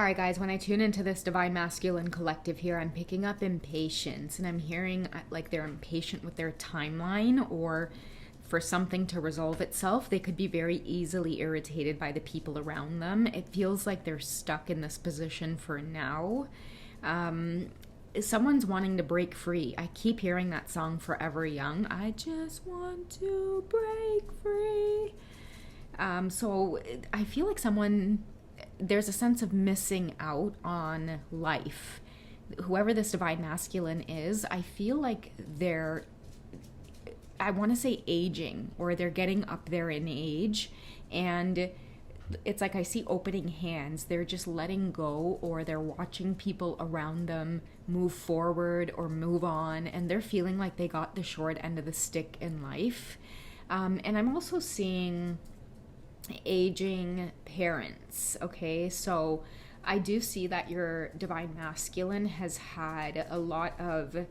Sorry guys, when I tune into this divine masculine collective here, I'm picking up impatience, and I'm hearing like they're impatient with their timeline, or for something to resolve itself. They could be very easily irritated by the people around them. It feels like they're stuck in this position for now. Someone's wanting to break free. I keep hearing that song Forever Young. I just want to break free. So I feel like there's a sense of missing out on life. Whoever this divine masculine is, I feel like I want to say aging, or they're getting up there in age, and it's like I see opening hands. They're just letting go, or they're watching people around them move forward or move on, and they're feeling like they got the short end of the stick in life. And I'm also seeing aging parents. Okay, so I do see that your divine masculine has had a lot of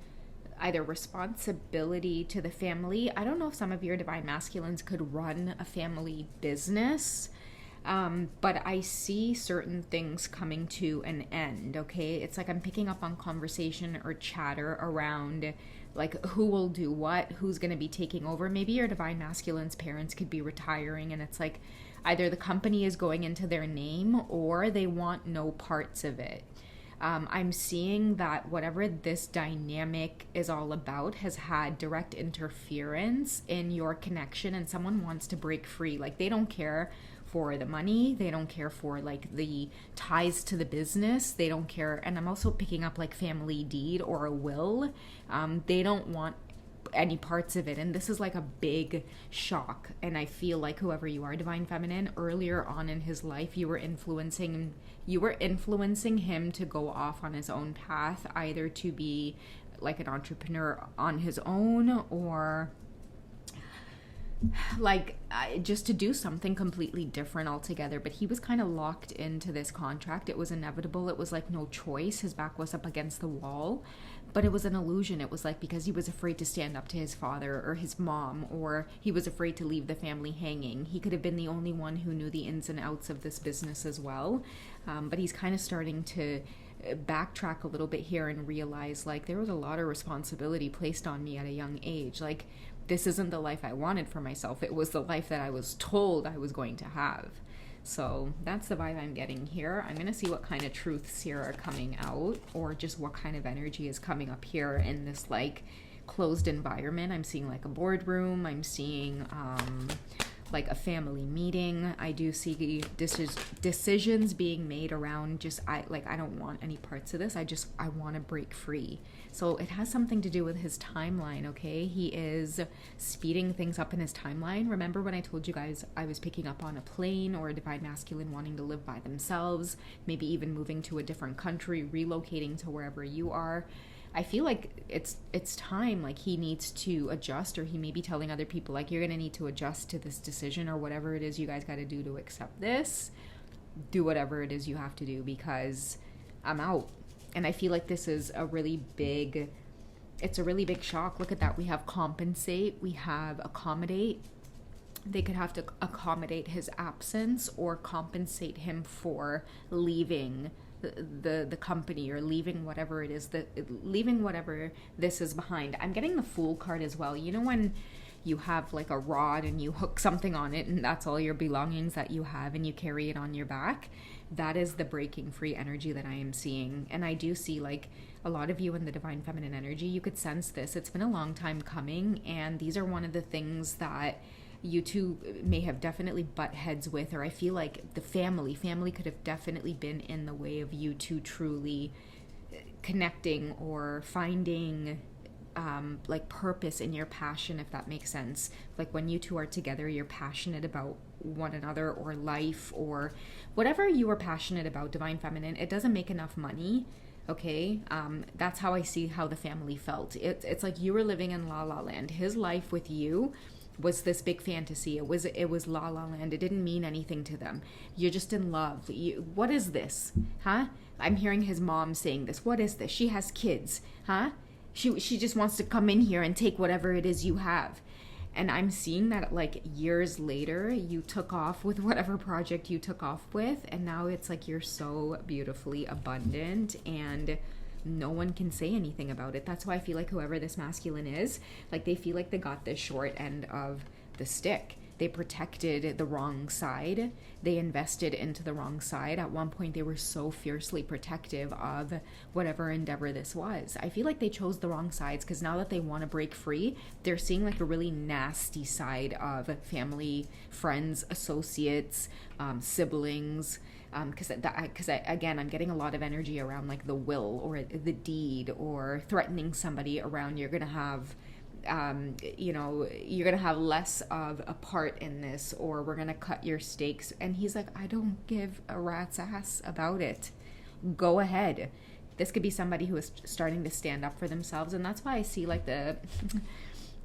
either responsibility to the family. I don't know if some of your divine masculines could run a family business, but I see certain things coming to an end. Okay, it's like I'm picking up on conversation or chatter around like who will do what, who's going to be taking over. Maybe your divine masculine's parents could be retiring, and it's like either the company is going into their name or they want no parts of it. I'm seeing that whatever this dynamic is all about has had direct interference in your connection, and someone wants to break free. Like they don't care for the money, they don't care for like the ties to the business, they don't care. And I'm also picking up like family deed or a will. They don't want any parts of it, and this is like a big shock. And I feel like whoever you are, divine feminine, earlier on in his life you were influencing him to go off on his own path, either to be like an entrepreneur on his own, or like just to do something completely different altogether. But he was kind of locked into this contract. It was inevitable. It was like no choice. His back was up against the wall, but it was an illusion. It was like because he was afraid to stand up to his father or his mom, or he was afraid to leave the family hanging. He could have been the only one who knew the ins and outs of this business as well. But he's kind of starting to backtrack a little bit here and realize like there was a lot of responsibility placed on me at a young age. Like this isn't the life I wanted for myself. It was the life that I was told I was going to have. So that's the vibe I'm getting here. I'm going to see what kind of truths here are coming out, or just what kind of energy is coming up here in this like closed environment. I'm seeing like a boardroom. I'm seeing like a family meeting. I do see decisions being made around just I don't want any parts of this. I want to break free. So it has something to do with his timeline. Okay, he is speeding things up in his timeline. Remember when I told you guys I was picking up on a plane, or a divine masculine wanting to live by themselves, maybe even moving to a different country, relocating to wherever you are. I feel like it's time, like he needs to adjust, or he may be telling other people like, you're going to need to adjust to this decision, or whatever it is you guys got to do to accept this. Do whatever it is you have to do, because I'm out. And I feel like this is a really big shock. Look at that. We have compensate, we have accommodate. They could have to accommodate his absence or compensate him for leaving the company, or leaving whatever it is, leaving whatever this is behind. I'm getting the Fool card as well. You know when you have like a rod and you hook something on it and that's all your belongings that you have and you carry it on your back? That is the breaking free energy that I am seeing. And I do see like a lot of you in the divine feminine energy, you could sense this. It's been a long time coming, and these are one of the things that you two may have definitely butt heads with, or I feel like the family could have definitely been in the way of you two truly connecting or finding like purpose in your passion, if that makes sense. Like when you two are together, you're passionate about one another or life or whatever you are passionate about, divine feminine. It doesn't make enough money. Okay, that's how I see how the family felt. It's like you were living in La La Land. His life with you was this big fantasy. It was La La Land. It didn't mean anything to them. You're just in love. What is this? Huh? I'm hearing his mom saying this. What is this? She has kids. Huh? She just wants to come in here and take whatever it is you have. And I'm seeing that like years later, you took off with whatever project you took off with, and now it's like you're so beautifully abundant and no one can say anything about it. That's why I feel like whoever this masculine is, like they feel like they got the short end of the stick. They protected the wrong side. They invested into the wrong side. At one point, they were so fiercely protective of whatever endeavor this was. I feel like they chose the wrong sides because now that they want to break free, they're seeing like a really nasty side of family, friends, associates, siblings. Because again, I'm getting a lot of energy around like the will or the deed or threatening somebody around. You're going to have you're gonna have less of a part in this, or we're gonna cut your stakes. And he's like, I don't give a rat's ass about it. Go ahead. This could be somebody who is starting to stand up for themselves, and that's why I see like the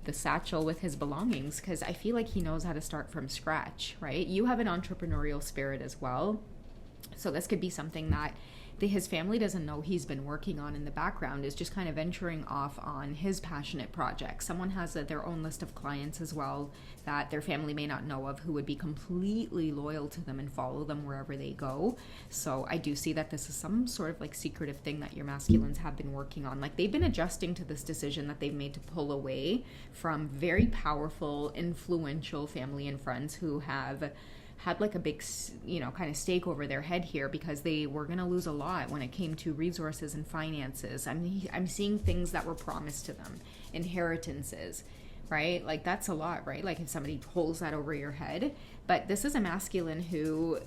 the satchel with his belongings, because I feel like he knows how to start from scratch, right? You have an entrepreneurial spirit as well, so this could be something that his family doesn't know he's been working on in the background, is just kind of venturing off on his passionate projects. Someone has their own list of clients as well that their family may not know of, who would be completely loyal to them and follow them wherever they go. So I do see that this is some sort of like secretive thing that your masculines have been working on. Like they've been adjusting to this decision that they've made to pull away from very powerful, influential family and friends who have had like a big, kind of stake over their head here, because they were going to lose a lot when it came to resources and finances. I'm seeing things that were promised to them, inheritances, right? Like that's a lot, right? Like if somebody holds that over your head. But this is a masculine who,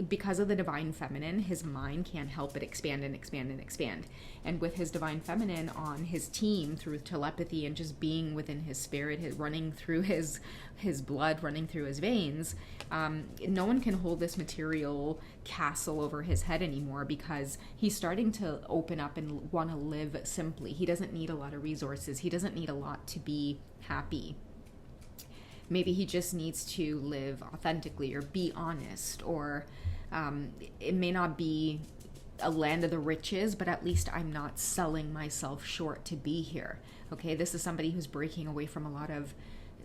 because of the divine feminine, his mind can't help but expand and expand and expand. And with his divine feminine on his team through telepathy and just being within his spirit, running through his blood, running through his veins, no one can hold this material castle over his head anymore, because he's starting to open up and want to live simply. He doesn't need a lot of resources. He doesn't need a lot to be happy. Maybe he just needs to live authentically or be honest, or it may not be a land of the riches, but at least I'm not selling myself short to be here. Okay, this is somebody who's breaking away from a lot of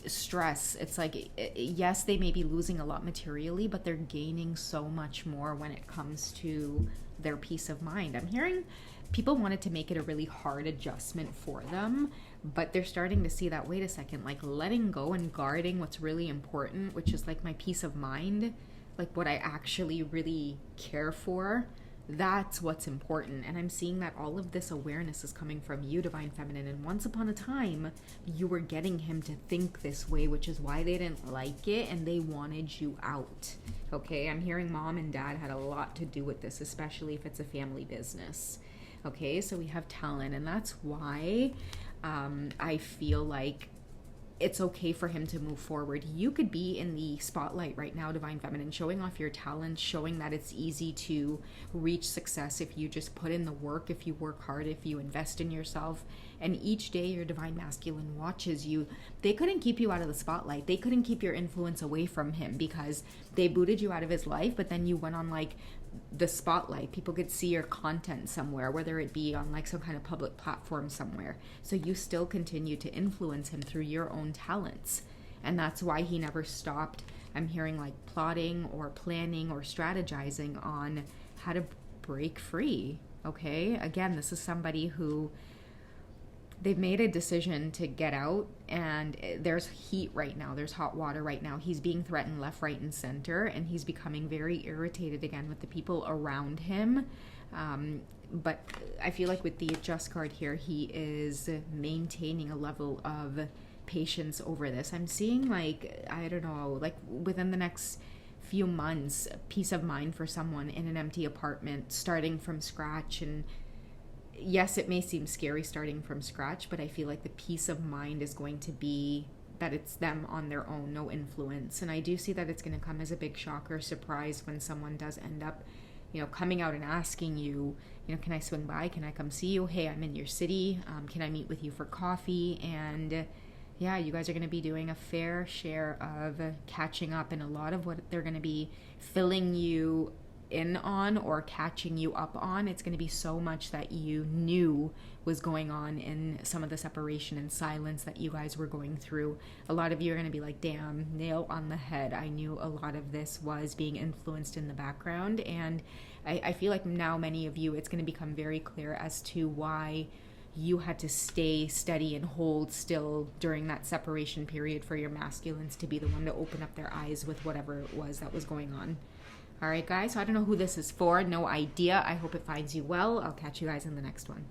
stress. It's like, yes, they may be losing a lot materially, but they're gaining so much more when it comes to their peace of mind. I'm hearing people wanted to make it a really hard adjustment for them, but they're starting to see that, wait a second, like letting go and guarding what's really important, which is like my peace of mind, like what I actually really care for, that's what's important. And I'm seeing that all of this awareness is coming from you, divine feminine, and once upon a time you were getting him to think this way, which is why they didn't like it and they wanted you out. Okay, I'm hearing mom and dad had a lot to do with this, especially if it's a family business. Okay, so we have talent, and that's why I feel like it's okay for him to move forward. You could be in the spotlight right now, divine feminine, showing off your talents, showing that it's easy to reach success if you just put in the work, if you work hard, if you invest in yourself. And each day your divine masculine watches you. They couldn't keep you out of the spotlight. They couldn't keep your influence away from him, because they booted you out of his life, but then you went on like the spotlight. People could see your content somewhere, whether it be on like some kind of public platform somewhere. So you still continue to influence him through your own talents. And that's why he never stopped, I'm hearing, like plotting or planning or strategizing on how to break free. Okay, again, this is somebody who they've made a decision to get out, and there's heat right now. There's hot water right now. He's being threatened left, right, and center, and he's becoming very irritated again with the people around him. But I feel like with the adjust card here, he is maintaining a level of patience over this. I'm seeing like, I don't know, like within the next few months, peace of mind for someone in an empty apartment, starting from scratch. And yes, it may seem scary starting from scratch, but I feel like the peace of mind is going to be that it's them on their own, no influence. And I do see that it's going to come as a big shock or surprise when someone does end up, coming out and asking you, can I swing by? Can I come see you? Hey, I'm in your city. Can I meet with you for coffee? And yeah, you guys are going to be doing a fair share of catching up, and a lot of what they're going to be filling you in on or catching you up on, it's going to be so much that you knew was going on in some of the separation and silence that you guys were going through. A lot of you are going to be like, damn, nail on the head. I knew a lot of this was being influenced in the background. And I feel like now many of you, it's going to become very clear as to why you had to stay steady and hold still during that separation period for your masculines to be the one to open up their eyes with whatever it was that was going on. All right, guys, so I don't know who this is for. No idea. I hope it finds you well. I'll catch you guys in the next one.